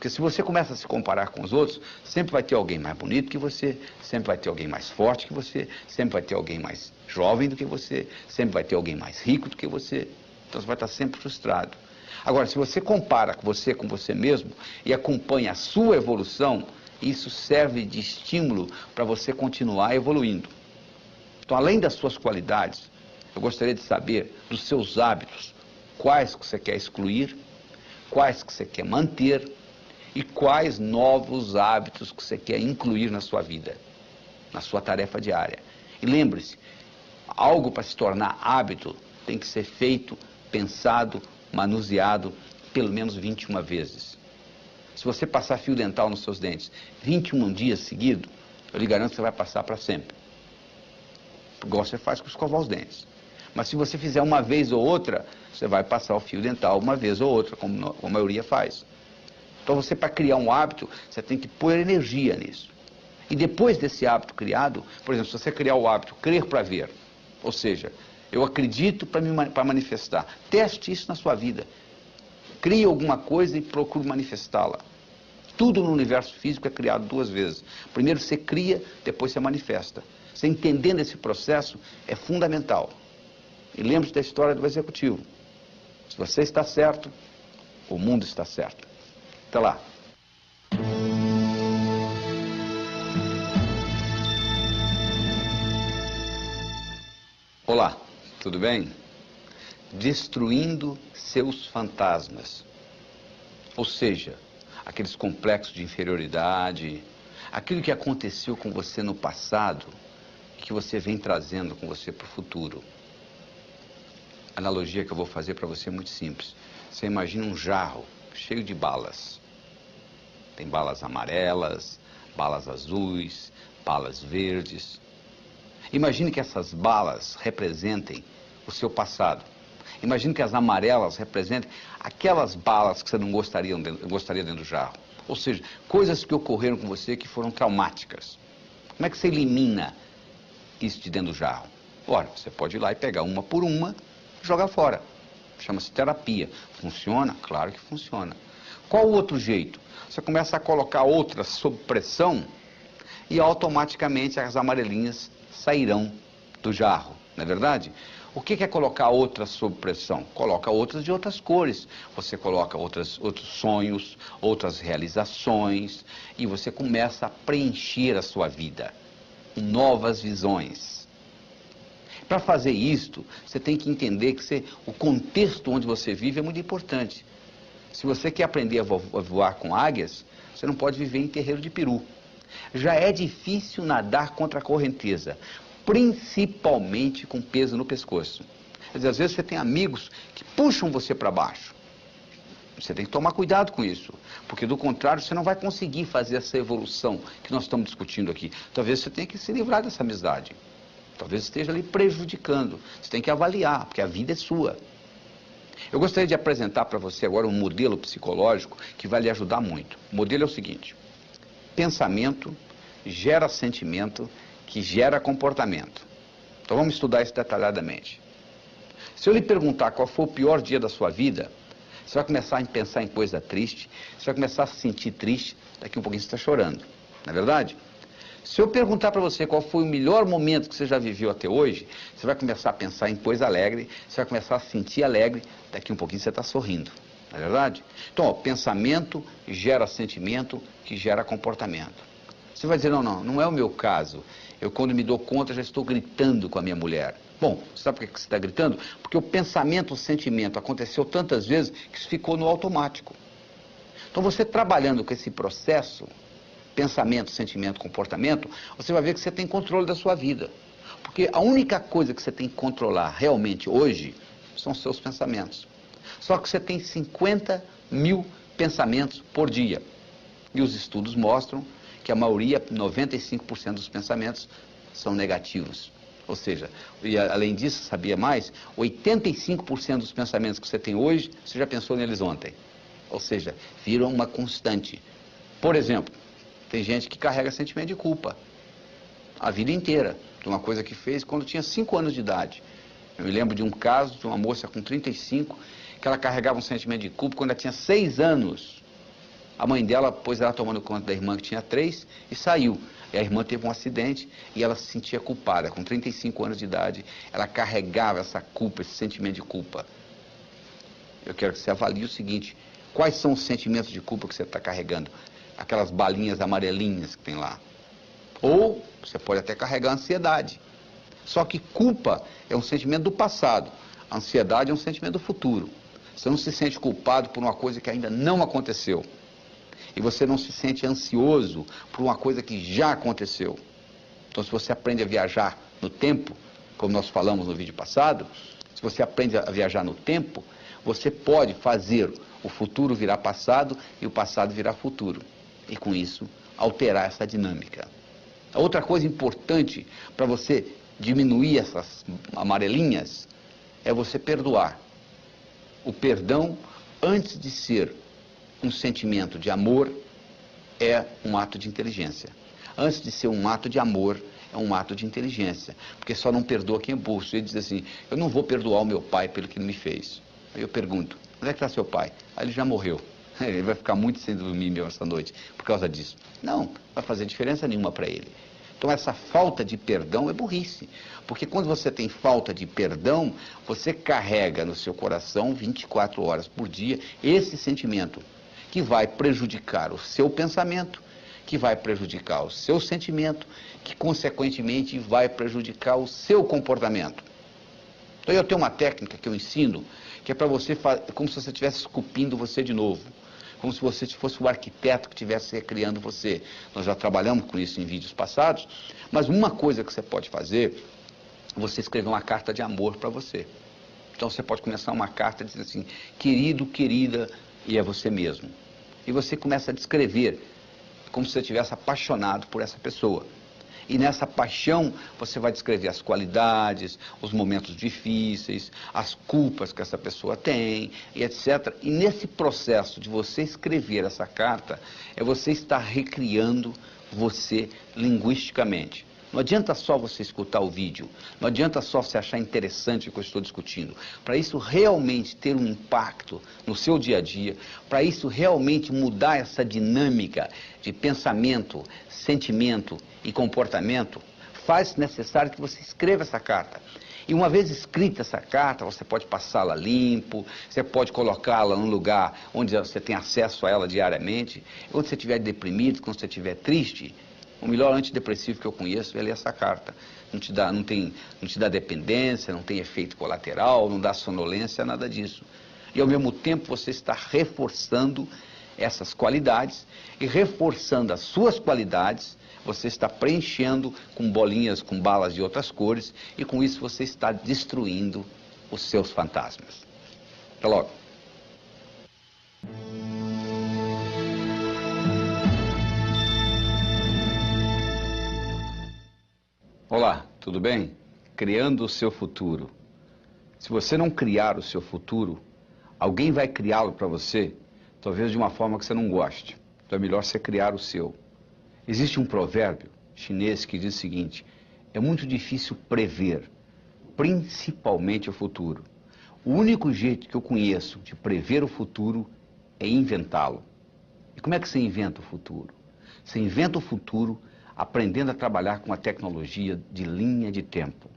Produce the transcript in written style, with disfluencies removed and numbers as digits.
Porque se você começa a se comparar com os outros, sempre vai ter alguém mais bonito que você, sempre vai ter alguém mais forte que você, sempre vai ter alguém mais jovem do que você, sempre vai ter alguém mais rico do que você. Então você vai estar sempre frustrado. Agora, se você compara com você mesmo e acompanha a sua evolução, isso serve de estímulo para você continuar evoluindo. Então, além das suas qualidades, eu gostaria de saber dos seus hábitos, quais que você quer excluir, quais que você quer manter e quais novos hábitos que você quer incluir na sua vida, na sua tarefa diária. E lembre-se, algo para se tornar hábito tem que ser feito, pensado, manuseado pelo menos 21 vezes. Se você passar fio dental nos seus dentes 21 dias seguidos, eu lhe garanto que você vai passar para sempre. Igual você faz com escovar os dentes. Mas se você fizer uma vez ou outra, você vai passar o fio dental uma vez ou outra, como a maioria faz. Então você, para criar um hábito, você tem que pôr energia nisso. E depois desse hábito criado, por exemplo, se você criar o hábito crer para ver, ou seja, eu acredito para manifestar, teste isso na sua vida. Crie alguma coisa e procure manifestá-la. Tudo no universo físico é criado 2 vezes. Primeiro você cria, depois você manifesta. Você entendendo esse processo é fundamental. E lembre-se da história do executivo. Se você está certo, o mundo está certo. Até lá. Olá, tudo bem? Destruindo seus fantasmas. Ou seja, aqueles complexos de inferioridade, aquilo que aconteceu com você no passado, que você vem trazendo com você para o futuro. A analogia que eu vou fazer para você é muito simples. Você imagina um jarro cheio de balas. Tem balas amarelas, balas azuis, balas verdes. Imagine que essas balas representem o seu passado. Imagine que as amarelas representem aquelas balas que você não gostaria dentro do jarro. Ou seja, coisas que ocorreram com você que foram traumáticas. Como é que você elimina isso de dentro do jarro? Ora, você pode ir lá e pegar uma por uma e jogar fora. Chama-se terapia. Funciona? Claro que funciona. Qual o outro jeito? Você começa a colocar outras sob pressão e automaticamente as amarelinhas sairão do jarro, não é verdade? O que é colocar outras sob pressão? Coloca outras de outras cores. Você coloca outros sonhos, outras realizações e você começa a preencher a sua vida com novas visões. Para fazer isto, você tem que entender que o contexto onde você vive é muito importante. Se você quer aprender a voar com águias, você não pode viver em terreiro de peru. Já é difícil nadar contra a correnteza, principalmente com peso no pescoço. Quer dizer, às vezes você tem amigos que puxam você para baixo. Você tem que tomar cuidado com isso, porque do contrário você não vai conseguir fazer essa evolução que nós estamos discutindo aqui. Talvez você tenha que se livrar dessa amizade. Talvez esteja ali prejudicando. Você tem que avaliar, porque a vida é sua. Eu gostaria de apresentar para você agora um modelo psicológico que vai lhe ajudar muito. O modelo é o seguinte: pensamento gera sentimento, que gera comportamento. Então vamos estudar isso detalhadamente. Se eu lhe perguntar qual foi o pior dia da sua vida, você vai começar a pensar em coisa triste, você vai começar a se sentir triste, daqui um pouquinho você está chorando, não é verdade? Se eu perguntar para você qual foi o melhor momento que você já viveu até hoje, você vai começar a pensar em coisa alegre, você vai começar a se sentir alegre, daqui um pouquinho você está sorrindo, não é verdade? Então, ó, pensamento gera sentimento, que gera comportamento. Você vai dizer, não é o meu caso. Eu, quando me dou conta, já estou gritando com a minha mulher. Bom, sabe por que você está gritando? Porque o pensamento, o sentimento aconteceu tantas vezes que isso ficou no automático. Então, você trabalhando com esse processo, pensamento, sentimento, comportamento, você vai ver que você tem controle da sua vida. Porque a única coisa que você tem que controlar realmente hoje são os seus pensamentos. Só que você tem 50 mil pensamentos por dia. E os estudos mostram que a maioria, 95% dos pensamentos são negativos. Ou seja, e além disso, sabia mais? 85% dos pensamentos que você tem hoje, você já pensou neles ontem. Ou seja, viram uma constante. Por exemplo, tem gente que carrega sentimento de culpa a vida inteira, de uma coisa que fez quando tinha 5 anos de idade. Eu me lembro de um caso de uma moça com 35, que ela carregava um sentimento de culpa quando ela tinha 6 anos. A mãe dela pôs ela tomando conta da irmã que tinha 3 e saiu. E a irmã teve um acidente e ela se sentia culpada. Com 35 anos de idade, ela carregava essa culpa, esse sentimento de culpa. Eu quero que você avalie o seguinte: quais são os sentimentos de culpa que você está carregando? Aquelas balinhas amarelinhas que tem lá. Ou você pode até carregar ansiedade. Só que culpa é um sentimento do passado. A ansiedade é um sentimento do futuro. Você não se sente culpado por uma coisa que ainda não aconteceu. E você não se sente ansioso por uma coisa que já aconteceu. Então, se você aprende a viajar no tempo, como nós falamos no vídeo passado, se você aprende a viajar no tempo, você pode fazer o futuro virar passado e o passado virar futuro. E com isso, alterar essa dinâmica. A outra coisa importante para você diminuir essas amarelinhas é você perdoar. O perdão, antes de ser um sentimento de amor, é um ato de inteligência. Antes de ser um ato de amor, é um ato de inteligência. Porque só não perdoa quem é burro. Ele diz assim: eu não vou perdoar o meu pai pelo que ele me fez. Aí eu pergunto: onde é que está seu pai? Aí ele já morreu. Ele vai ficar muito sem dormir mesmo essa noite por causa disso. Não vai fazer diferença nenhuma para ele. Então essa falta de perdão é burrice. Porque quando você tem falta de perdão, você carrega no seu coração 24 horas por dia esse sentimento que vai prejudicar o seu pensamento, que vai prejudicar o seu sentimento, que consequentemente vai prejudicar o seu comportamento. Então eu tenho uma técnica que eu ensino, que é para você fazer como se você estivesse esculpindo você de novo. Como se você fosse o arquiteto que estivesse recriando você. Nós já trabalhamos com isso em vídeos passados, mas uma coisa que você pode fazer é você escrever uma carta de amor para você. Então você pode começar uma carta dizendo assim: querido, querida, e é você mesmo. E você começa a descrever como se você estivesse apaixonado por essa pessoa. E nessa paixão você vai descrever as qualidades, os momentos difíceis, as culpas que essa pessoa tem, e etc. E nesse processo de você escrever essa carta, é você estar recriando você linguisticamente. Não adianta só você escutar o vídeo, não adianta só você achar interessante o que eu estou discutindo. Para isso realmente ter um impacto no seu dia a dia, para isso realmente mudar essa dinâmica de pensamento, sentimento e comportamento, faz necessário que você escreva essa carta. E uma vez escrita essa carta, você pode passá-la limpo, você pode colocá-la num lugar onde você tem acesso a ela diariamente. Quando você estiver deprimido, quando você estiver triste, o melhor antidepressivo que eu conheço é ler essa carta. Não te dá dependência, não tem efeito colateral, não dá sonolência, nada disso. E ao mesmo tempo você está reforçando essas qualidades, e reforçando as suas qualidades, você está preenchendo com bolinhas, com balas de outras cores, e com isso você está destruindo os seus fantasmas. Até logo. Olá, tudo bem? Criando o seu futuro. Se você não criar o seu futuro, alguém vai criá-lo para você, talvez de uma forma que você não goste. Então é melhor você criar o seu. Existe um provérbio chinês que diz o seguinte: é muito difícil prever, principalmente o futuro. O único jeito que eu conheço de prever o futuro é inventá-lo. E como é que você inventa o futuro? Você inventa o futuro aprendendo a trabalhar com a tecnologia de linha de tempo.